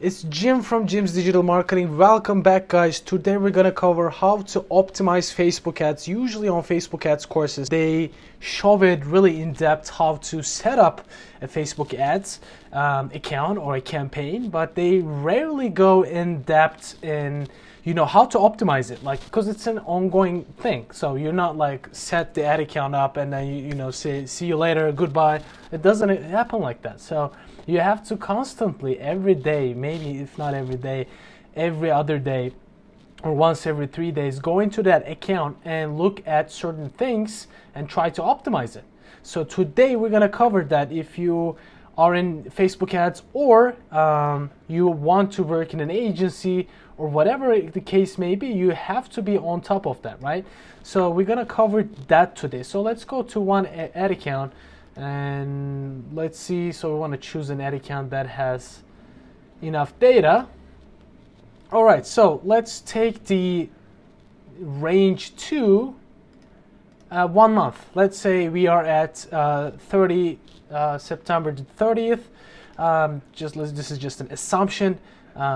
It's Jim from Jim's Digital Marketing. Welcome back, guys. Today we're gonna cover how to optimize Facebook ads. Usually on Facebook ads courses, they show it really in depth how to set up a Facebook ads account or a campaign, but they rarely go in depth in how to optimize it, like, because it's an ongoing thing. So you're not like set the ad account up and then you say see you later, goodbye. It doesn't happen like that. So you have to constantly, every day, maybe if not every day, every other day or once every 3 days, go into that account and look at certain things and try to optimize it. So today we're gonna cover that. If you are in Facebook ads or you want to work in an agency or whatever the case may be, you have to be on top of that, right? So we're gonna cover that today. So let's go to one ad account and let's see. So we want to choose an ad account that has enough data. All right, so let's take the range to 1 month. Let's say we are at September 30th. This is just an assumption,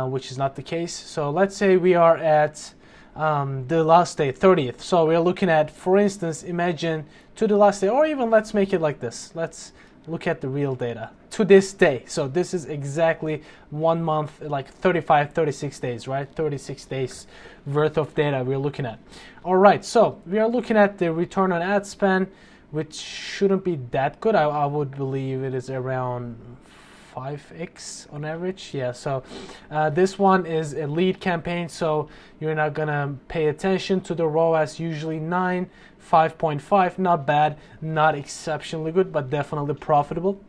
which is not the case. So let's say we are at the last day, 30th. So we're looking at, for instance, imagine to the last day, or even let's make it like this. Let's look at the real data to this day. So this is exactly 1 month, like 36 days, right? 36 days worth of data we're looking at. All right, so we are looking at the return on ad spend, which shouldn't be that good. I would believe it is around 5x on average. Yeah, so this one is a lead campaign, so you're not gonna pay attention to the ROAS. Usually 9, 5.5, not bad, not exceptionally good, but definitely profitable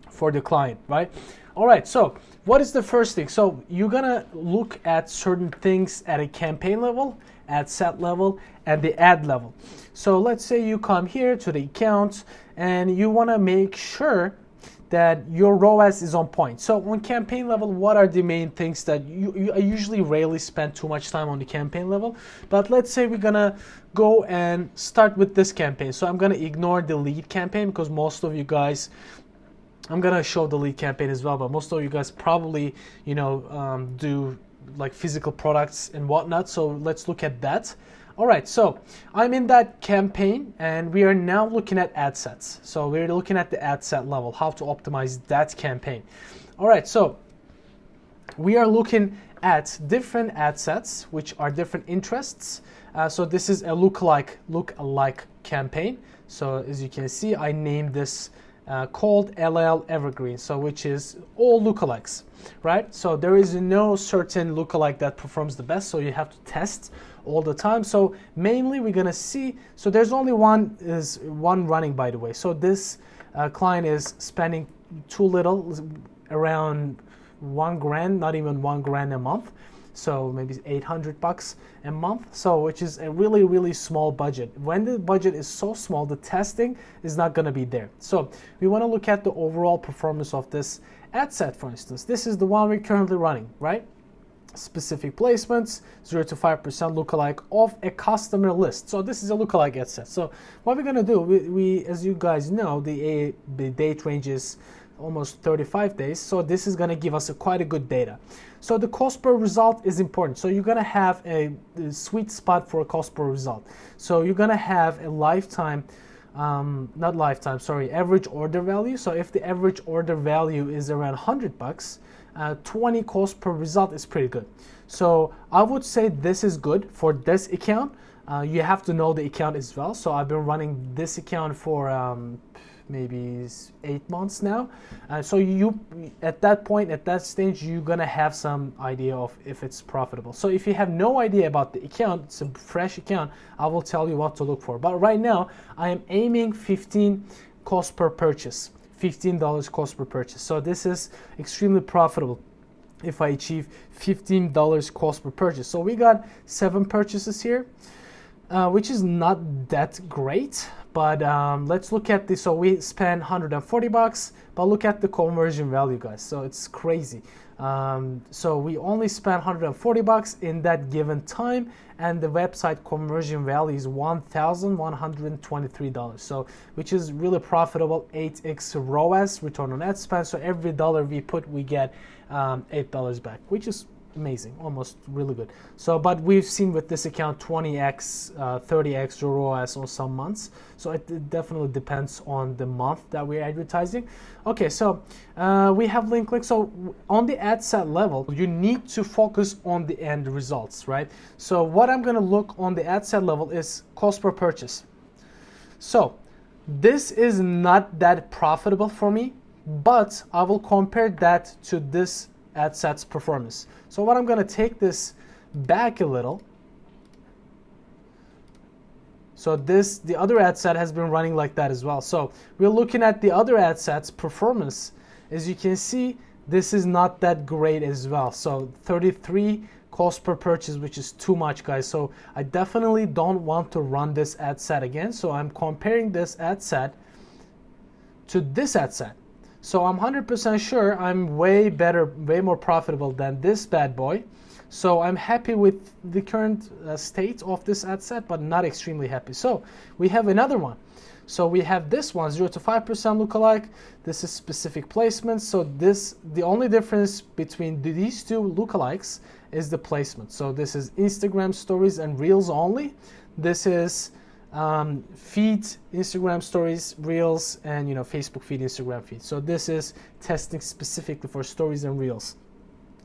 for the client, right? All right, so what is the first thing? So you're gonna look at certain things at a campaign level, ad set level, and the ad level. So let's say you come here to the account and you wanna make sure that your ROAS is on point. So on campaign level, what are the main things that I usually rarely spend too much time on the campaign level, but let's say we're gonna go and start with this campaign. So I'm gonna ignore the lead campaign because most of you guys, I'm gonna show the lead campaign as well, but most of you guys probably do like physical products and whatnot. So let's look at that. All right, so I'm in that campaign and we are now looking at ad sets. So we're looking at the ad set level, how to optimize that campaign. All right, so we are looking at different ad sets, which are different interests. So this is a look-alike campaign. So as you can see, I named this called LL Evergreen, so which is all lookalikes, right? So there is no certain lookalike that performs the best, so you have to test all the time. So mainly we're gonna see, so there's only one running, by the way. So this client is spending too little, around $1,000, not even $1,000 a month. So maybe $800 a month. So which is a really, really small budget. When the budget is so small, the testing is not gonna be there. So we wanna look at the overall performance of this ad set, for instance. This is the one we're currently running, right? Specific placements, 0 to 5% lookalike of a customer list. So this is a lookalike ad set. So what we're gonna do, we as you guys know, the date range is almost 35 days. So this is gonna give us quite a good data. So the cost per result is important. So you're gonna have a sweet spot for a cost per result. So you're gonna have a average order value. So if the average order value is around $100, 20 cost per result is pretty good. So I would say this is good for this account. You have to know the account as well. So I've been running this account for maybe 8 months now. So you, at that point, at that stage, you're gonna have some idea of if it's profitable. So if you have no idea about the account, it's a fresh account, I will tell you what to look for. But right now, I am aiming 15 cost per purchase. $15 cost per purchase. So this is extremely profitable if I achieve $15 cost per purchase. So we got 7 purchases here, which is not that great, but let's look at this. So we spent $140, but look at the conversion value, guys. So it's crazy. So we only spent $140 in that given time, and the website conversion value is $1,123. So which is really profitable, 8x ROAS, return on ad spend. So every dollar we put, we get $8 back, which is amazing, almost really good. So, but we've seen with this account 20x, 30x ROAS on some months. So it definitely depends on the month that we're advertising. Okay, so we have link click. So on the ad set level, you need to focus on the end results, right? So what I'm going to look on the ad set level is cost per purchase. So this is not that profitable for me, but I will compare that to this ad set's performance. So what I'm going to take this back a little. So the other ad set has been running like that as well. So we're looking at the other ad set's performance. As you can see, this is not that great as well. So 33 cost per purchase, which is too much, guys. So I definitely don't want to run this ad set again. So I'm comparing this ad set to this ad set. So I'm 100% sure I'm way better, way more profitable than this bad boy. So I'm happy with the current state of this ad set, but not extremely happy. So we have another one. So we have this one, 0 to 5% lookalike. This is specific placement. So the only difference between these two lookalikes is the placement. So this is Instagram stories and reels only. This is feed, Instagram stories, reels, and Facebook feed, Instagram feed. So this is testing specifically for stories and reels,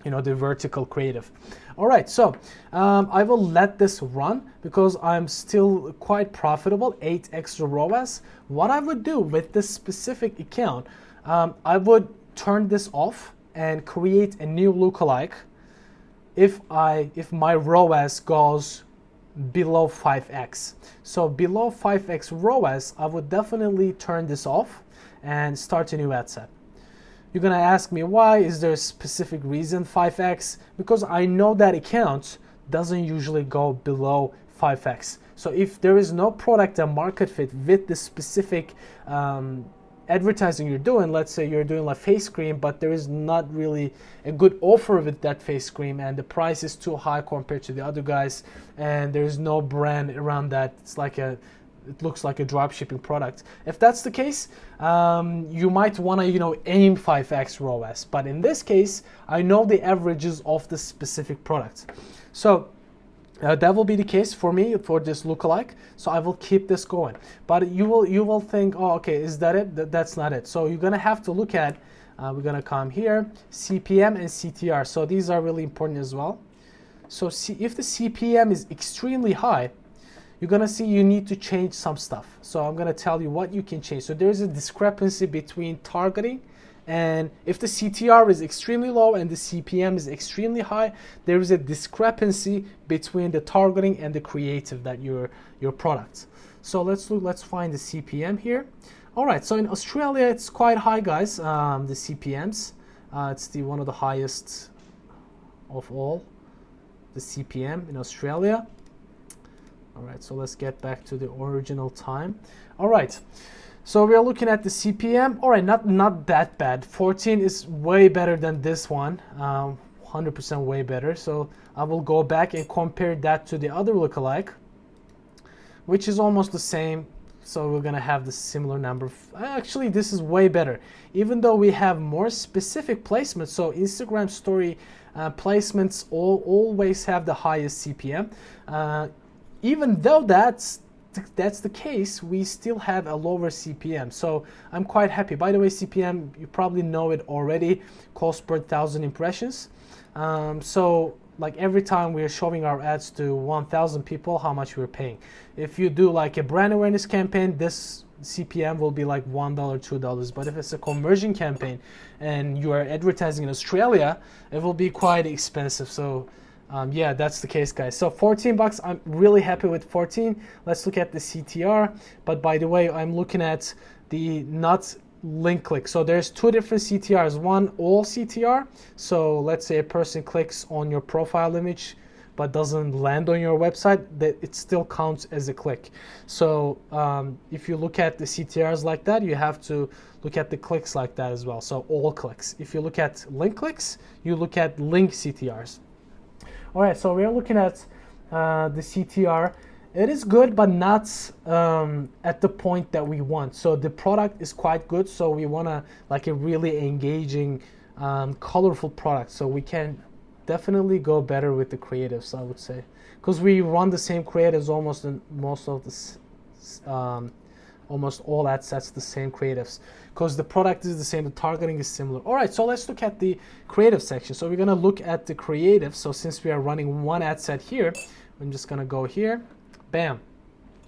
the vertical creative. All right, so I will let this run because I'm still quite profitable, 8 extra ROAS. What I would do with this specific account, I would turn this off and create a new lookalike if my ROAS goes below 5x. So below 5x ROAS, I would definitely turn this off and start a new ad set. You're gonna ask me why. Is there a specific reason 5x? Because I know that account doesn't usually go below 5x. So if there is no product and market fit with the specific advertising you're doing, let's say you're doing like face cream, but there is not really a good offer with that face cream and the price is too high compared to the other guys, and there's no brand around that. It looks like a drop shipping product. If that's the case, you might want to aim 5x ROAS, but in this case I know the averages of the specific product. So that will be the case for me for this lookalike. So I will keep this going. But you will think, oh, okay, is that it? That's not it. So you're gonna have to look at. We're gonna come here, CPM and Ctr. So these are really important as well. So if the CPM is extremely high, you're gonna see you need to change some stuff. So I'm gonna tell you what you can change. So there's a discrepancy between targeting, and if the CTR is extremely low and the CPM is extremely high, there is a discrepancy between the targeting and the creative that your product. So let's find the CPM here. All right, so in Australia it's quite high, guys. The CPMs, it's one of the highest of all, the CPM in Australia. All right, so let's get back to the original time. All right, so we are looking at the CPM. All right, not that bad. 14 is way better than this one, 100% way better. So I will go back and compare that to the other lookalike, which is almost the same. So we're gonna have the similar number. Actually, this is way better, even though we have more specific placements. So Instagram story placements always have the highest CPM. Even though that's the case, we still have a lower CPM. So I'm quite happy. By the way, CPM, you probably know it already, cost per 1,000 impressions. So like every time we're showing our ads to 1,000 people, how much we're paying. If you do like a brand awareness campaign, this CPM will be like $1, $2. But if it's a conversion campaign and you are advertising in Australia, it will be quite expensive. So yeah, that's the case, guys. So $14, I'm really happy with 14. Let's look at the CTR. But by the way, I'm looking at the not link click. So there's two different CTRs. One, all CTR. So let's say a person clicks on your profile image, but doesn't land on your website, that it still counts as a click. So if you look at the CTRs like that, you have to look at the clicks like that as well. So all clicks. If you look at link clicks, you look at link CTRs. All right, so we're looking at the CTR. It is good, but not at the point that we want. So the product is quite good, so we want to like a really engaging, colorful product. So we can definitely go better with the creatives, I would say, because we run the same creatives almost in most of the almost all ad sets, the same creatives, because the product is the same, the targeting is similar. All right, so let's look at the creative section. So we're going to look at the creative. So since we are running one ad set here, I'm just going to go here. Bam.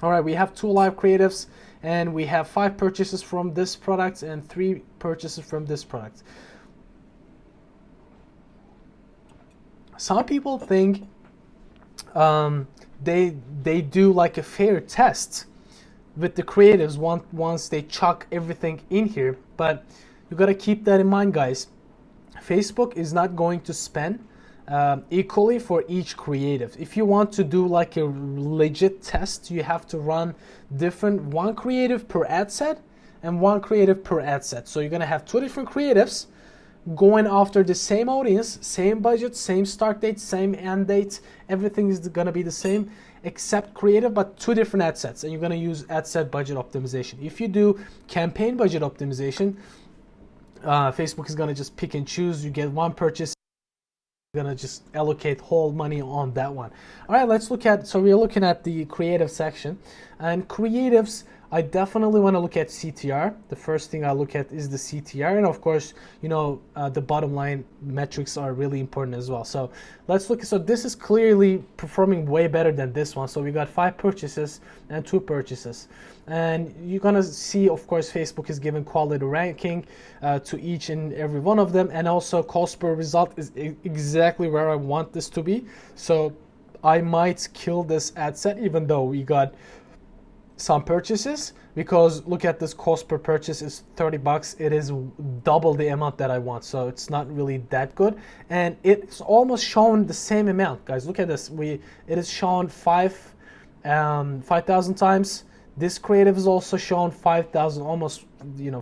All right, we have 2 live creatives, and we have 5 purchases from this product and 3 purchases from this product. Some people think they do like a fair test with the creatives once they chuck everything in here, but you got to keep that in mind, guys. Facebook is not going to spend equally for each creative. If you want to do like a legit test, you have to run one creative per ad set and one creative per ad set. So you're going to have 2 different creatives going after the same audience, same budget, same start date, same end date. Everything is going to be the same except creative, but 2 different ad sets, and you're going to use ad set budget optimization. If you do campaign budget optimization, Facebook is going to just pick and choose. You get 1 purchase, you're going to just allocate whole money on that one. All right, let's look at, so we're looking at the creative section, and creatives, I definitely want to look at CTR. The first thing I look at is the CTR, and of course, you know, the bottom line metrics are really important as well. So let's look. So this is clearly performing way better than this one. So we got 5 purchases and 2 purchases, and you're gonna see, of course, Facebook is giving quality ranking to each and every one of them, and also cost per result is exactly where I want this to be. So I might kill this ad set, even though we got some purchases, because look at this, cost per purchase is $30. It is double the amount that I want, so it's not really that good, and it's almost shown the same amount, guys. Look at this. It is shown 5,000 times. This creative is also shown 5,000, almost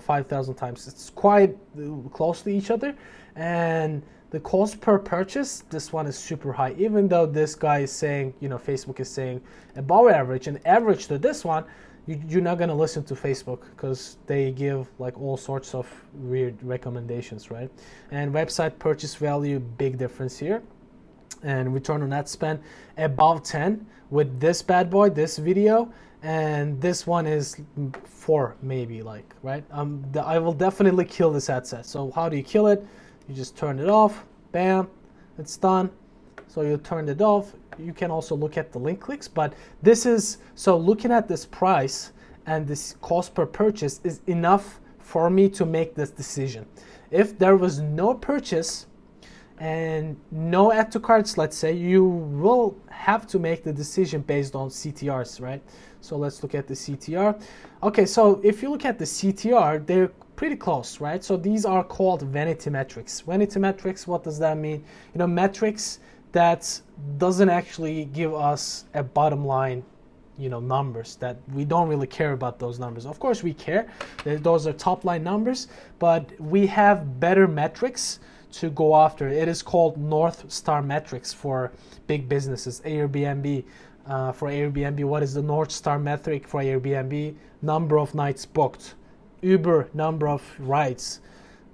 5,000 times. It's quite close to each other, and the cost per purchase, this one is super high, even though this guy is saying, Facebook is saying above average, and average to this one, you're not going to listen to Facebook, because they give like all sorts of weird recommendations, right? And website purchase value, big difference here. And return on ad spend above 10 with this bad boy, this video, and this one is 4 maybe, like, right? I will definitely kill this ad set. So how do you kill it? You just turn it off, bam, it's done. So you turned it off. You can also look at the link clicks, but this is, so looking at this price and this cost per purchase is enough for me to make this decision. If there was no purchase and no add to carts, let's say, you will have to make the decision based on CTRs, right? So let's look at the CTR. Okay, so if you look at the CTR, they're pretty close, right? So these are called vanity metrics. Vanity metrics, what does that mean? Metrics that doesn't actually give us a bottom line, numbers, that we don't really care about those numbers. Of course we care, those are top line numbers, but we have better metrics to go after. It is called North Star metrics for big businesses. Airbnb, for Airbnb, what is the North Star metric for Airbnb? Number of nights booked. Uber, number of rides.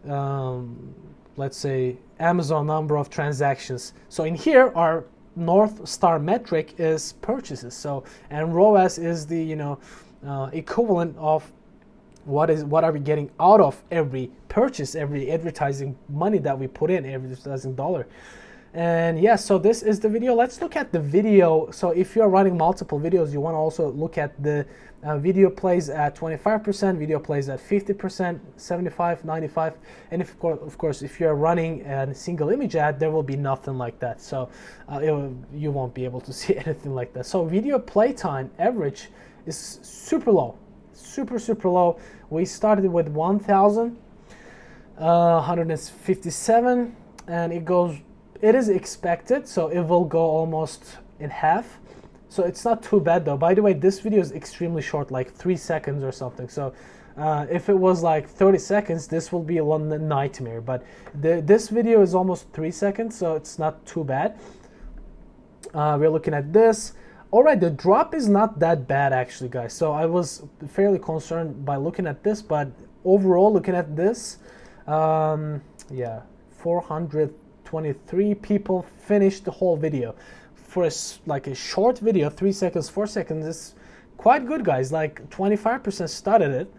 Let's say Amazon, number of transactions. So in here, our North Star metric is purchases. So, and ROAS is the equivalent of what are we getting out of every purchase, every advertising money that we put in, every advertising dollar. And yeah, so this is the video. Let's look at the video. So if you're running multiple videos, you want to also look at the video plays at 25%, video plays at 50%, 75, 95, and of course, if you're running a single image ad, there will be nothing like that. So you won't be able to see anything like that. So video play time average is super low, super low. We started with 1,157, and it goes it is expected, so it will go almost in half. So it's not too bad though. By the way, this video is extremely short, like 3 seconds or something. So if it was like 30 seconds, this will be a nightmare. But this video is almost 3 seconds, so it's not too bad. We're looking at this. All right, the drop is not that bad actually, guys. So I was fairly concerned by looking at this, but overall, looking at this, yeah, 423 people finished the whole video. For like a short video, 3 seconds, 4 seconds, is quite good, guys. Like 25% started it,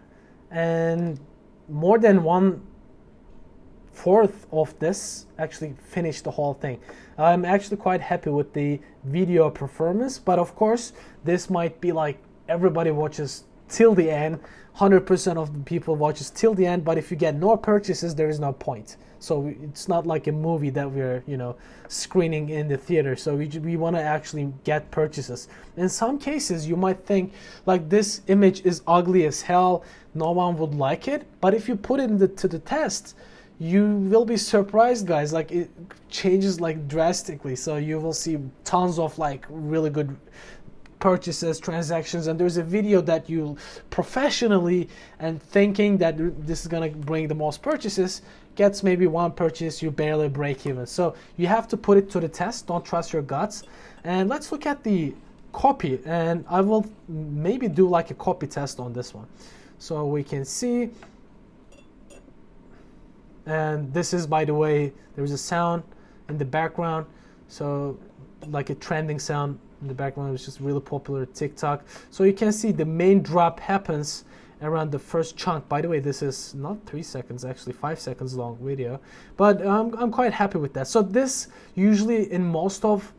and more than 1/4 of this actually finished the whole thing. I'm actually quite happy with the video performance, but of course, this might be like everybody watches till the end, 100% of the people watches till the end, but if you get no purchases, there is no point. So it's not like a movie that we're, you know, screening in the theater. So we want to actually get purchases. In some cases, you might think like this image is ugly as hell, no one would like it, but if you put it to the test, you will be surprised, guys. Like it changes like drastically. So you will see tons of like really good purchases, transactions, and there's a video that you professionally and thinking that this is gonna bring the most purchases, gets maybe 1 purchase, you barely break even. So you have to put it to the test. Don't trust your guts. And let's look at the copy, and I will maybe do like a copy test on this one. So we can see, and this is, by the way, there's a sound in the background, so like a trending sound in the background, which is really popular at TikTok. So you can see the main drop happens around the first chunk. By the way, this is not 3 seconds, actually 5 seconds long video, but I'm quite happy with that. So this usually in most of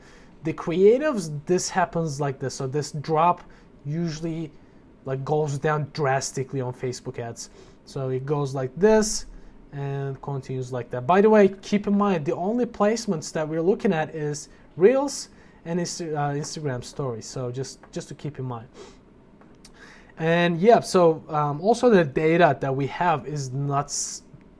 the creatives, this happens like this. So this drop usually like goes down drastically on Facebook ads. So it goes like this and continues like that. By the way, keep in mind the only placements that we're looking at is Reels and Instagram stories. So just to keep in mind. And yeah, so also the data that we have is not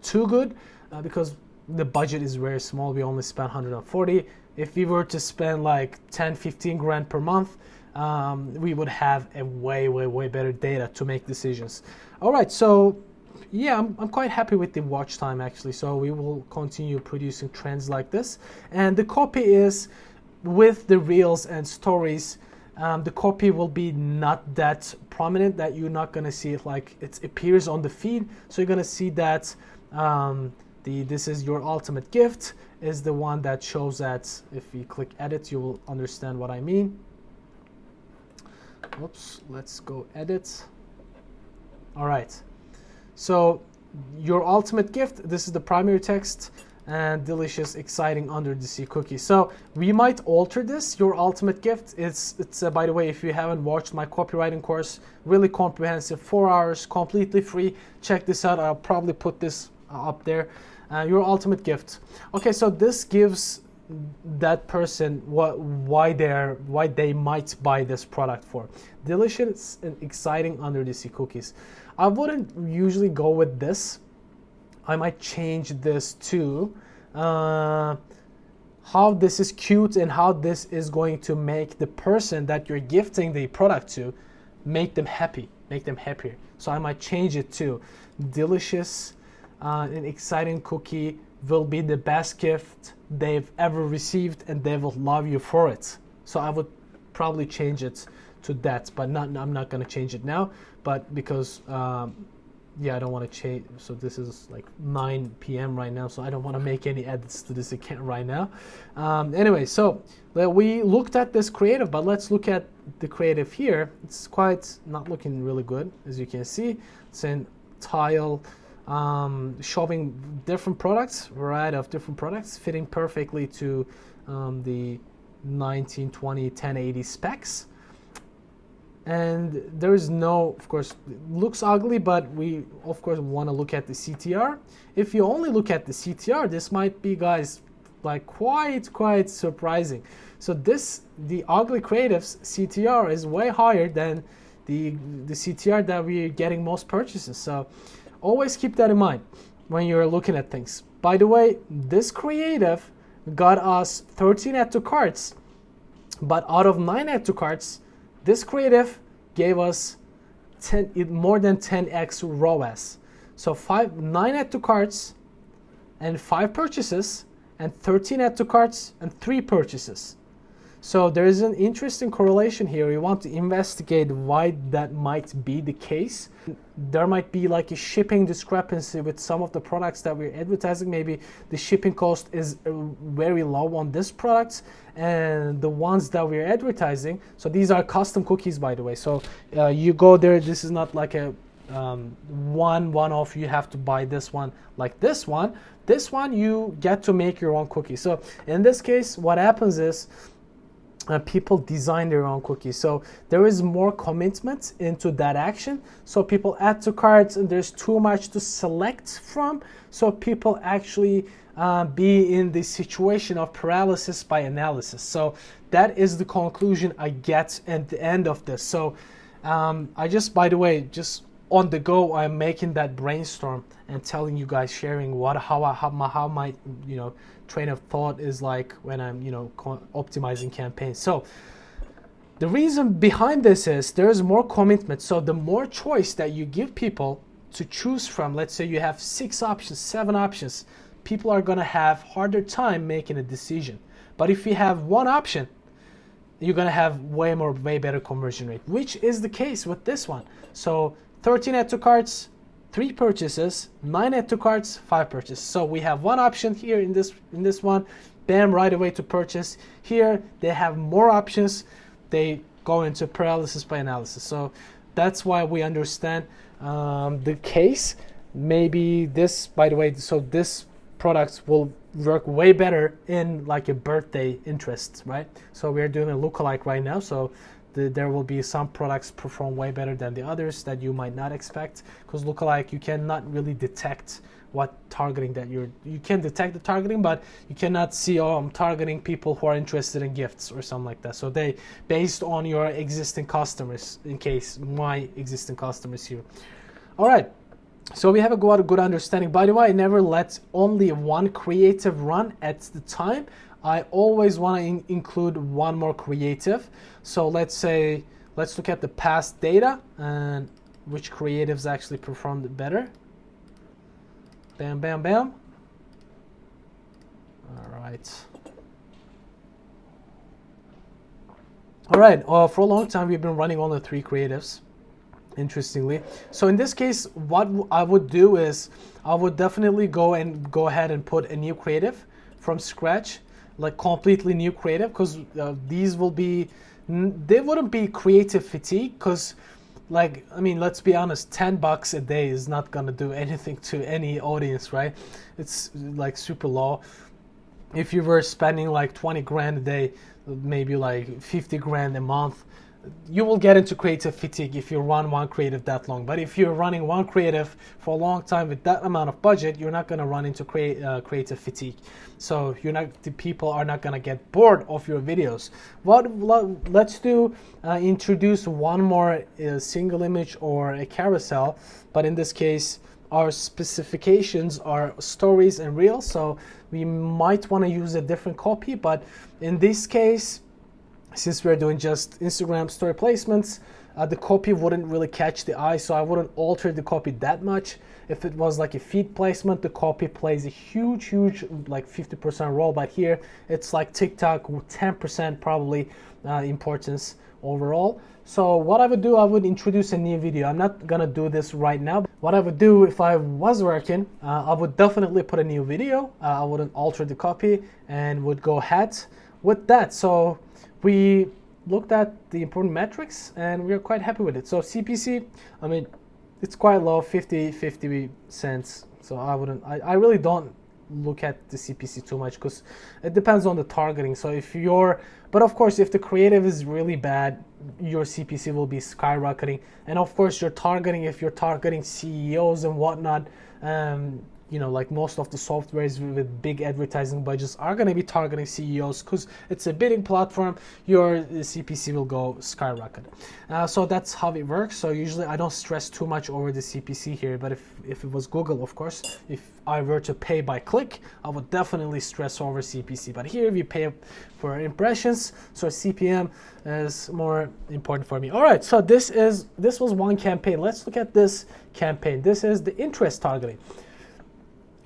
too good because the budget is very small. We only spent 140. If we were to spend like 10-15 grand per month, we would have a way better data to make decisions. All right, so yeah, I'm quite happy with the watch time actually. So we will continue producing trends like this. And the copy is with the Reels and stories. The copy will be not that prominent, that you're not going to see it like it appears on the feed. So you're going to see that this is your ultimate gift is the one that shows that. If you click edit, you will understand what I mean. Oops, let's go edit. All right, so your ultimate gift, this is the primary text, and delicious, exciting, under the sea cookie. So we might alter this. Your ultimate gift, it's by the way, if you haven't watched my copywriting course, really comprehensive, 4 hours, completely free. Check this out. I'll probably put this up there. Your ultimate gift. Okay, so this gives that person why they might buy this product for. Delicious and exciting, under the sea cookies. I wouldn't usually go with this. I might change this to how this is cute and how this is going to make the person that you're gifting the product to, make them happy, make them happier. So I might change it to delicious and exciting cookie will be the best gift they've ever received, and they will love you for it. So I would probably change it to that, but I'm not going to change it now, but because yeah, I don't want to change. So this is like 9 p.m. right now, so I don't want to make any edits to this account right now. Anyway, so we looked at this creative, but let's look at the creative here. It's quite not looking really good, as you can see. It's in tile, showing different products, variety of different products, fitting perfectly to the 1920 1080 specs. And there is no, of course, it looks ugly, but we of course want to look at the CTR. If you only look at the CTR, this might be, guys, like quite surprising. So the ugly creatives CTR is way higher than the CTR that we're getting most purchases. So always keep that in mind when you're looking at things. By the way, this creative got us 13 add to carts, but out of 9 add to carts, this creative gave us more than 10x ROAS. So 9 add to carts and 5 purchases, and 13 add to carts and 3 purchases. So there is an interesting correlation here. We want to investigate why that might be the case. There might be like a shipping discrepancy with some of the products that we're advertising. Maybe the shipping cost is very low on this product and the ones that we're advertising. So these are custom cookies, by the way. So you go there. This is not like a one-off. You have to buy this one like this one. This one you get to make your own cookie. So in this case, what happens is people design their own cookies. So there is more commitment into that action. So people add to carts and there's too much to select from. So people actually be in the situation of paralysis by analysis. So that is the conclusion I get at the end of this. So I just, by the way, just on the go, I'm making that brainstorm and telling you guys, sharing how my train of thought is like when I'm optimizing campaigns. So the reason behind this is there's more commitment. So the more choice that you give people to choose from, let's say you have 6 options, 7 options, people are gonna have harder time making a decision. But if you have one option, you're gonna have way better conversion rate, which is the case with this one. So 13 add to carts, 3 purchases, 9 add to carts, 5 purchases. So we have one option here in this one, bam, right away to purchase. Here they have more options, they go into paralysis by analysis. So that's why we understand the case. Maybe this, by the way, so this product will work way better in like a birthday interest, right? So we're doing a lookalike right now. So there will be some products perform way better than the others that you might not expect, because lookalike, you cannot really detect what targeting that you can detect the targeting, but you cannot see, oh, I'm targeting people who are interested in gifts or something like that. So they based on your existing customers, in case my existing customers here. All right, so we have a good understanding. By the way, I never let only one creative run at the time. I always want to include one more creative. So let's look at the past data and which creatives actually performed better. Bam, bam, bam. All right. For a long time, we've been running only 3 creatives, interestingly. So in this case, what I would do is I would definitely go ahead and put a new creative from scratch, like completely new creative, because these will be, they wouldn't be creative fatigue, because like, I mean, let's be honest, $10 a day is not gonna do anything to any audience, right? It's like super low. If you were spending like 20 grand a day, maybe like 50 grand a month, you will get into creative fatigue if you run one creative that long. But if you're running one creative for a long time with that amount of budget, you're not going to run into creative fatigue. So the people are not going to get bored of your videos. Let's introduce one more single image or a carousel, but in this case our specifications are stories and reels, so we might want to use a different copy. But in this case, since we're doing just Instagram story placements, the copy wouldn't really catch the eye, so I wouldn't alter the copy that much. If it was like a feed placement, the copy plays a huge, like 50% role, but here it's like TikTok, 10% probably importance overall. So what I would do, I would introduce a new video. I'm not gonna do this right now. What I would do if I was working, I would definitely put a new video. I wouldn't alter the copy and would go ahead with that. So we looked at the important metrics and we're quite happy with it. So CPC, I mean, it's quite low, 50 cents. So I really don't look at the CPC too much, because it depends on the targeting. So but of course, if the creative is really bad, your CPC will be skyrocketing. And of course, if you're targeting CEOs and whatnot, like most of the softwares with big advertising budgets are going to be targeting CEOs because it's a bidding platform. Your CPC will go skyrocket. So that's how it works. So usually I don't stress too much over the CPC here, but if it was Google, of course, if I were to pay by click, I would definitely stress over CPC. But here we pay for impressions, so CPM is more important for me. All right, so this was one campaign. Let's look at this campaign. This is the interest targeting.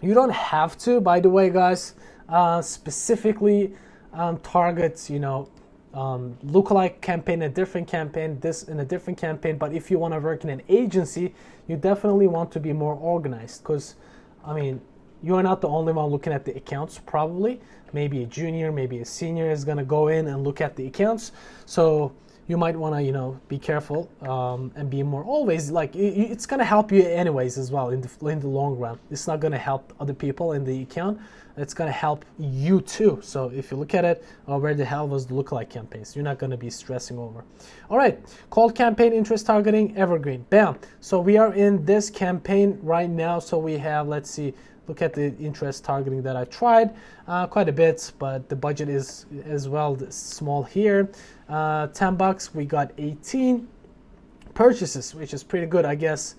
You don't have to, by the way, guys, specifically target, lookalike campaign, a different campaign, this in a different campaign. But if you want to work in an agency, you definitely want to be more organized because, you are not the only one looking at the accounts, probably. Maybe a junior, maybe a senior is going to go in and look at the accounts. So you might want to, be careful and be more always it's going to help you anyways as well in the long run. It's not going to help other people in the account. It's going to help you too. So if you look at it, where the hell was the lookalike campaigns? You're not going to be stressing over. All right, cold campaign, interest targeting, evergreen. Bam. So we are in this campaign right now. So we have, let's see, look at the interest targeting that I tried quite a bit, but the budget is as well small here. $10, we got 18 purchases, which is pretty good, I guess.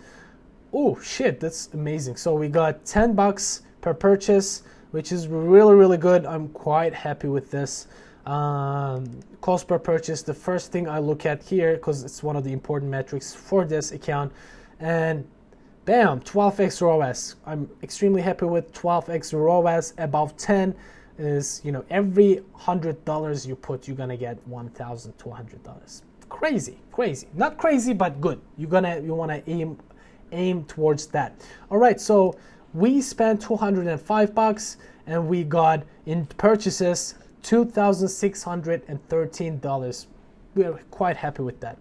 Oh shit, that's amazing. So we got $10 per purchase, which is really, really good. I'm quite happy with this. Cost per purchase, the first thing I look at here, because it's one of the important metrics for this account, and bam, 12x ROAS. I'm extremely happy with 12x ROAS. Above 10 is, every $100 you put, you're gonna get $1,200. Crazy. Not crazy, but good. You want to aim towards that. All right, so we spent $205 and we got in purchases $2,613. We're quite happy with that.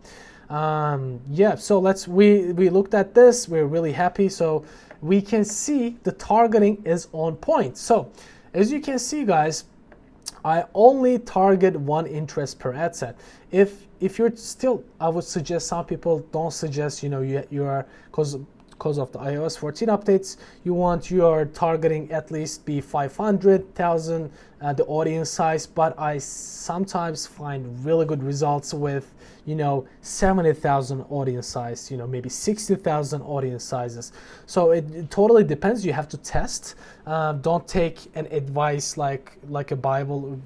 So we looked at this, we're really happy. So we can see the targeting is on point. So as you can see, guys, I only target one interest per ad set. If you're still, I would suggest, some people don't suggest, you are, because of the iOS 14 updates, you want your targeting at least be 500,000 the audience size, but I sometimes find really good results with 70,000 audience size, maybe 60,000 audience sizes. So it totally depends. You have to test. Don't take an advice like a Bible.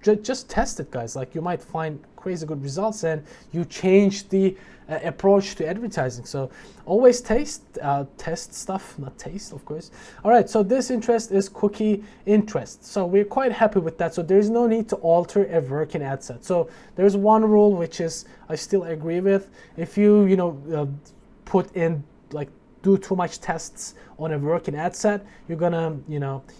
Just test it, guys. You might find crazy good results and you change the approach to advertising. So always test stuff, not taste, of course. All right, so this interest is cookie interest. So we're quite happy with that. So there's no need to alter a working ad set. So there's one rule which is I still agree with. If you put in do too much tests on a working ad set, you're gonna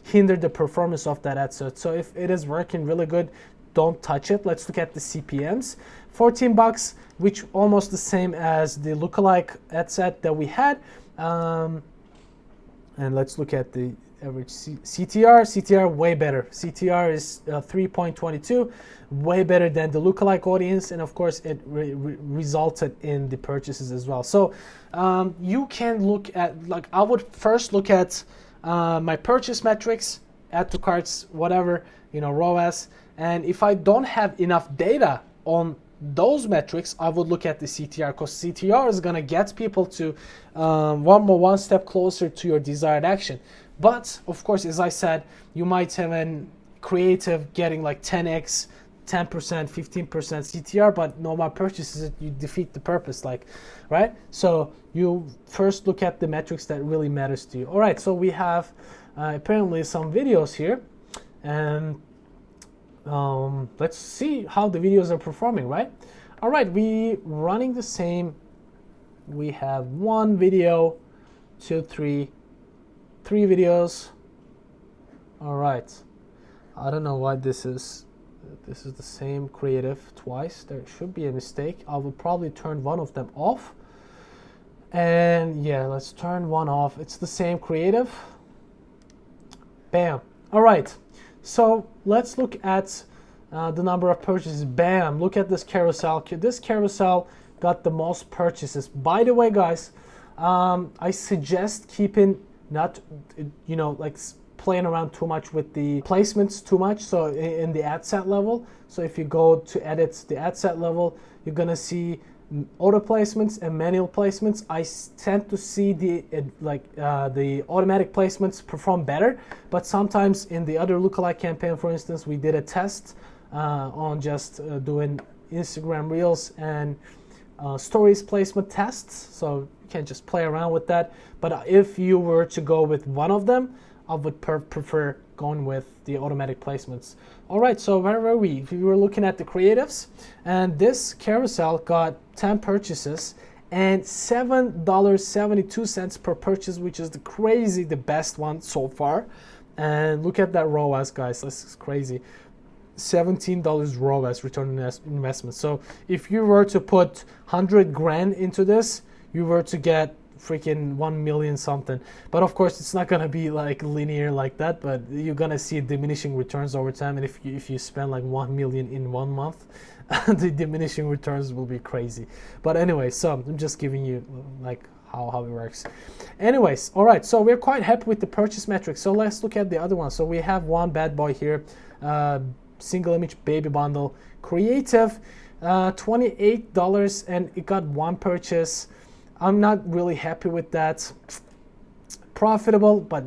hinder the performance of that ad set. So if it is working really good, don't touch it. Let's look at the CPMs. $14, which almost the same as the lookalike ad set that we had. And let's look at the average CTR. CTR way better. CTR is 3.22, way better than the lookalike audience, and of course it resulted in the purchases as well. So you can look at, I would first look at my purchase metrics, add to carts, whatever, ROAS, and if I don't have enough data on those metrics, I would look at the CTR, because CTR is gonna get people to one step closer to your desired action. But of course, as I said, you might have a creative getting 10x, 10%, 15% CTR, but no more purchases, you defeat the purpose, right? So you first look at the metrics that really matters to you. All right, so we have apparently some videos here, and let's see how the videos are performing, right? All right, we running the same. We have one video, 2, 3 videos. All right, I don't know why this is the same creative twice. There should be a mistake. I will probably turn one of them off, and yeah, let's turn one off. It's the same creative. Bam. All right, so let's look at the number of purchases. Bam, look at this carousel. This carousel got the most purchases. By the way, guys, I suggest keeping not, you know, like playing around too much with the placements too much. So in the ad set level, so if you go to edit the ad set level, you're gonna see auto placements and manual placements. I tend to see the automatic placements perform better, but sometimes in the other lookalike campaign, for instance, we did a test on just doing Instagram Reels and stories placement tests, so you can just play around with that. But if you were to go with one of them, I would prefer going with the automatic placements. All right, so where were we? We were looking at the creatives, and this carousel got 10 purchases and $7.72 per purchase, which is the best one so far. And look at that ROAS, guys. This is crazy. $17 ROAS, return on investment. So if you were to put 100 grand into this, you were to get freaking 1 million something. But of course it's not gonna be like linear like that, but you're gonna see diminishing returns over time. And if you spend like 1 million in 1 month, the diminishing returns will be crazy. But anyway, so I'm just giving you like how it works. Anyways, all right, so we're quite happy with the purchase metrics. So let's look at the other one. So we have one bad boy here, single image baby bundle, creative, $28, and it got one purchase. I'm not really happy with that. Profitable, but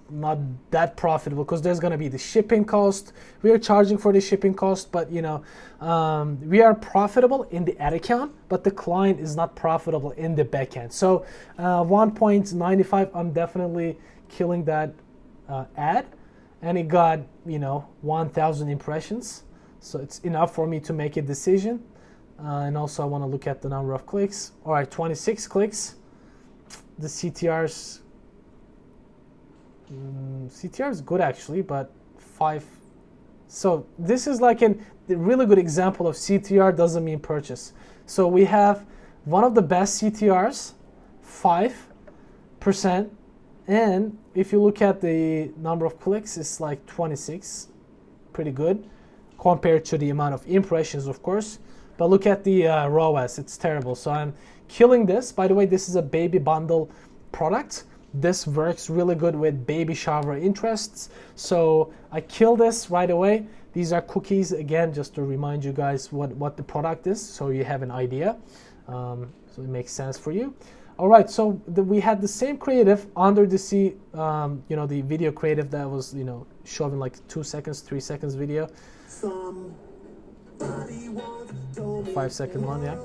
not that profitable, because there's going to be the shipping cost. We are charging for the shipping cost, but you know, we are profitable in the ad account, but the client is not profitable in the backend. So 1.95, I'm definitely killing that ad, and it got, you know, 1,000 impressions, so it's enough for me to make a decision. And also I want to look at the number of clicks. All right, 26 clicks. The CTR is good actually, but 5. So this is like a really good example of CTR doesn't mean purchase. So we have one of the best CTRs, 5%, and if you look at the number of clicks, it's like 26, pretty good compared to the amount of impressions, of course. But look at the ROAS, it's terrible. So I'm killing this. By the way, this is a baby bundle product. This works really good with baby shower interests. So I kill this right away. These are cookies, again, just to remind you guys what the product is, so you have an idea. So it makes sense for you. All right, so we had the same creative under the you know, the video creative that was, you know, showing like 2 seconds, 3 seconds video. 5-second one, yeah.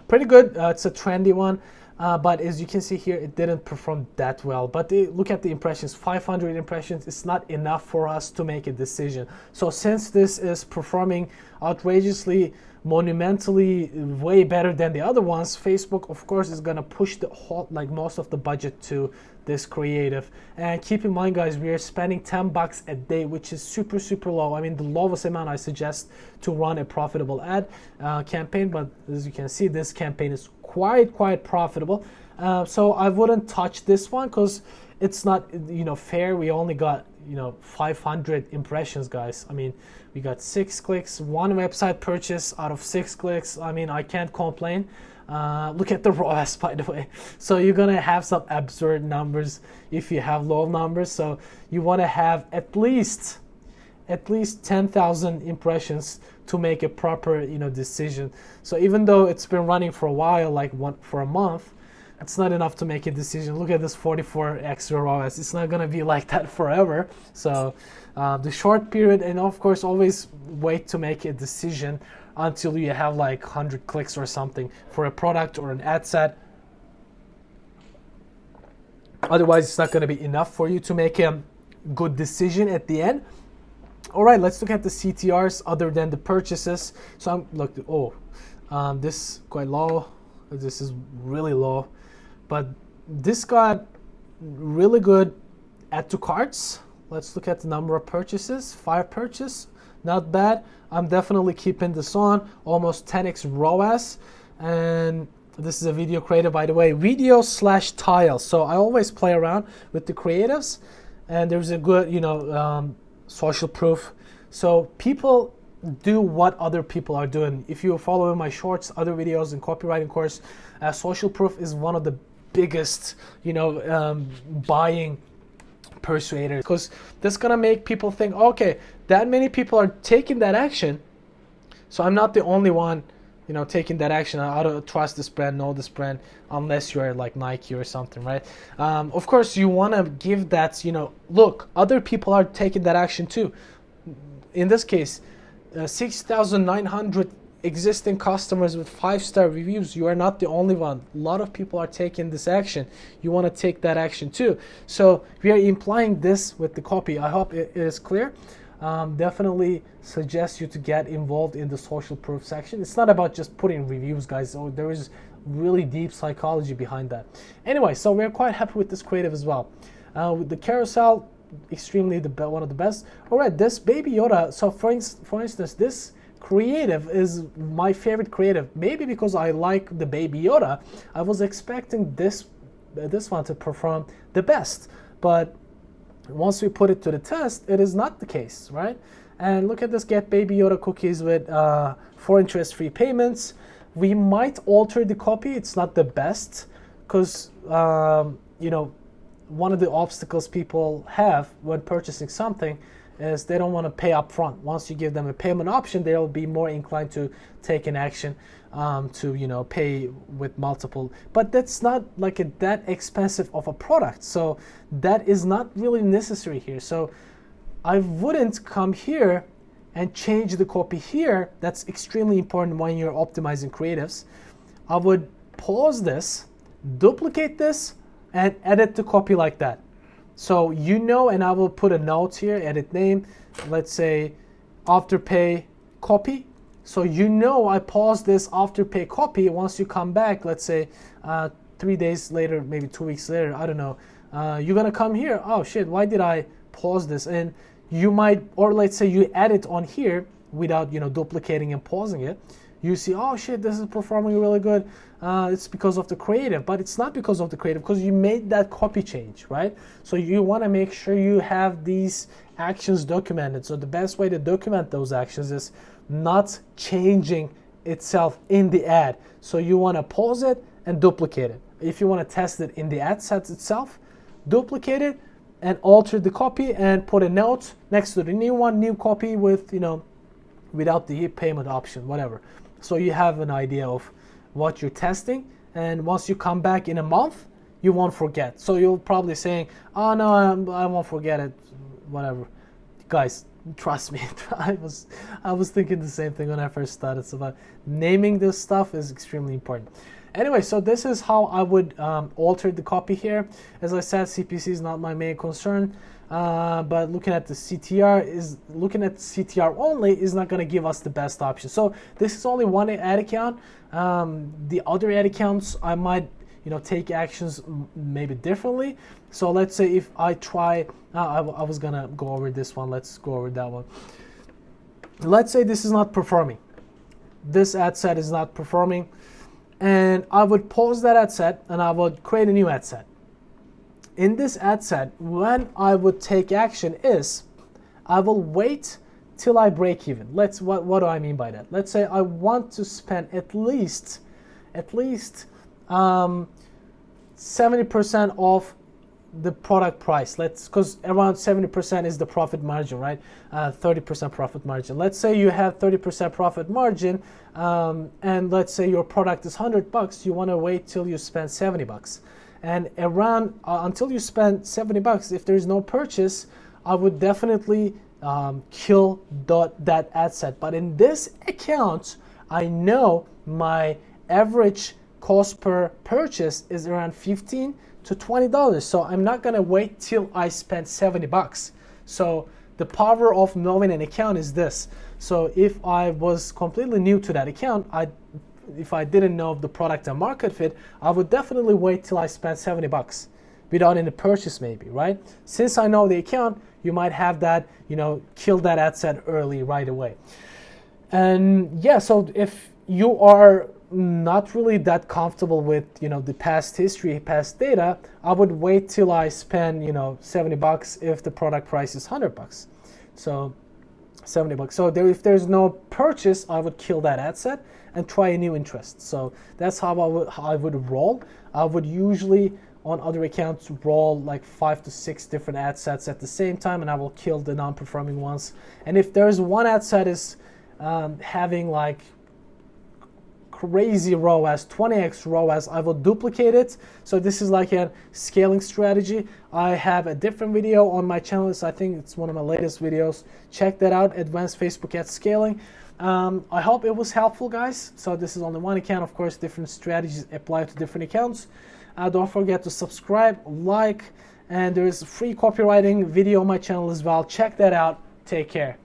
Pretty good. It's a trendy one, but as you can see here, it didn't perform that well. But look at the impressions, 500 impressions. It's not enough for us to make a decision. So since this is performing outrageously, monumentally way better than the other ones, Facebook of course is gonna push the whole, like most of the budget to this creative. And keep in mind, guys, we are spending $10 a day, which is super low. I mean, the lowest amount I suggest to run a profitable ad campaign, but as you can see, this campaign is quite profitable. So I wouldn't touch this one because it's not, you know, fair. We only got, you know, 500 impressions, guys. I mean, we got 6 clicks, 1 website purchase out of 6 clicks. I mean, I can't complain. Look at the ROAS, by the way. So you're gonna have some absurd numbers if you have low numbers. So you want to have at least 10,000 impressions to make a proper, you know, decision. So even though it's been running for a while, like for a month, it's not enough to make a decision. Look at this 44 extra ROAS. It's not gonna be like that forever. So the short period, and of course always wait to make a decision until you have like 100 clicks or something for a product or an ad set. Otherwise it's not going to be enough for you to make a good decision at the end. All right, let's look at the CTRs other than the purchases. So I'm look, this is quite low, this is really low, but this got really good add to carts. Let's look at the number of purchases. 5 purchase, not bad. I'm definitely keeping this on. Almost 10x ROAS. And this is a video creator, by the way, video/tile. So I always play around with the creatives, and there's a good, you know, social proof. So people do what other people are doing. If you follow my shorts, other videos, and copywriting course, social proof is one of the biggest, buying persuaders, because that's gonna make people think, okay, that many people are taking that action, so I'm not the only one, taking that action. I don't trust this brand, know this brand, unless you're like Nike or something, right? Of course, you want to give that, look, other people are taking that action too. In this case, 6,900 existing customers with 5-star reviews. You are not the only one. A lot of people are taking this action. You want to take that action too. So we are implying this with the copy. I hope it is clear. Definitely suggest you to get involved in the social proof section. It's not about just putting reviews, guys. So there is really deep psychology behind that. Anyway, so we're quite happy with this creative as well. With the carousel, extremely one of the best. All right, this Baby Yoda. So for instance, this creative is my favorite creative. Maybe because I like the Baby Yoda, I was expecting this one to perform the best, but once we put it to the test, it is not the case, right? And look at this, get Baby Yoda cookies with 4 interest-free payments. We might alter the copy. It's not the best because, one of the obstacles people have when purchasing something is they don't want to pay up front. Once you give them a payment option, they'll be more inclined to take an action to pay with multiple. But that's not like that expensive of a product, so that is not really necessary here. So I wouldn't come here and change the copy here. That's extremely important when you're optimizing creatives. I would pause this, duplicate this, and edit the copy like that. So and I will put a note here, edit name, let's say Afterpay copy. So I pause this Afterpay copy. Once you come back, let's say 3 days later, maybe 2 weeks later, I don't know, you're gonna come here, oh shit, why did I pause this? And you might, or let's say you edit on here without duplicating and pausing it. You see, oh shit, this is performing really good. It's because of the creative, but it's not because of the creative, because you made that copy change, right? So you want to make sure you have these actions documented. So the best way to document those actions is not changing itself in the ad. So you want to pause it and duplicate it. If you want to test it in the ad set itself, duplicate it and alter the copy and put a note next to the new copy with, without the payment option, whatever. So you have an idea of what you're testing, and once you come back in a month, you won't forget. So you'll probably saying, oh no, I won't forget it, whatever. Guys, trust me, I was thinking the same thing when I first started. So about naming this stuff is extremely important. Anyway, so this is how I would alter the copy here. As I said, CPC is not my main concern. But looking at the CTR only is not going to give us the best option. So this is only one ad account. The other ad accounts, I might take actions maybe differently. So let's say if I try, I was gonna go over this one. Let's go over that one. Let's say this is not performing. This ad set is not performing, and I would pause that ad set and I would create a new ad set. In this ad set, when I would take action is, I will wait till I break even. What do I mean by that? Let's say I want to spend at least 70% of the product price. Because around 70% is the profit margin, right? 30% profit margin. Let's say you have 30% profit margin, and let's say your product is $100. You want to wait till you spend $70. And around until you spend $70, if there is no purchase, I would definitely kill that ad set. But in this account, I know my average cost per purchase is around $15 to $20. So I'm not gonna wait till I spend $70. So the power of knowing an account is this. So if I was completely new to that account, if I didn't know of the product and market fit, I would definitely wait till I spent $70 without any purchase maybe, right? Since I know the account, you might have that, kill that ad set early right away. And yeah, so if you are not really that comfortable with, the past history, past data, I would wait till I spend, $70 if the product price is $100. So $70. So there, if there's no purchase, I would kill that ad set and try a new interest. So that's how I would roll. I would usually on other accounts roll like 5 to 6 different ad sets at the same time, and I will kill the non-performing ones. And if there's one ad set is having like crazy ROAS, 20x ROAS, I will duplicate it. So this is like a scaling strategy. I have a different video on my channel. I think it's one of my latest videos. Check that out, Advanced Facebook Ad Scaling. I hope it was helpful, guys. So this is only one account. Of course, different strategies apply to different accounts. Don't forget to subscribe, like, and there is a free copywriting video on my channel as well. Check that out. Take care.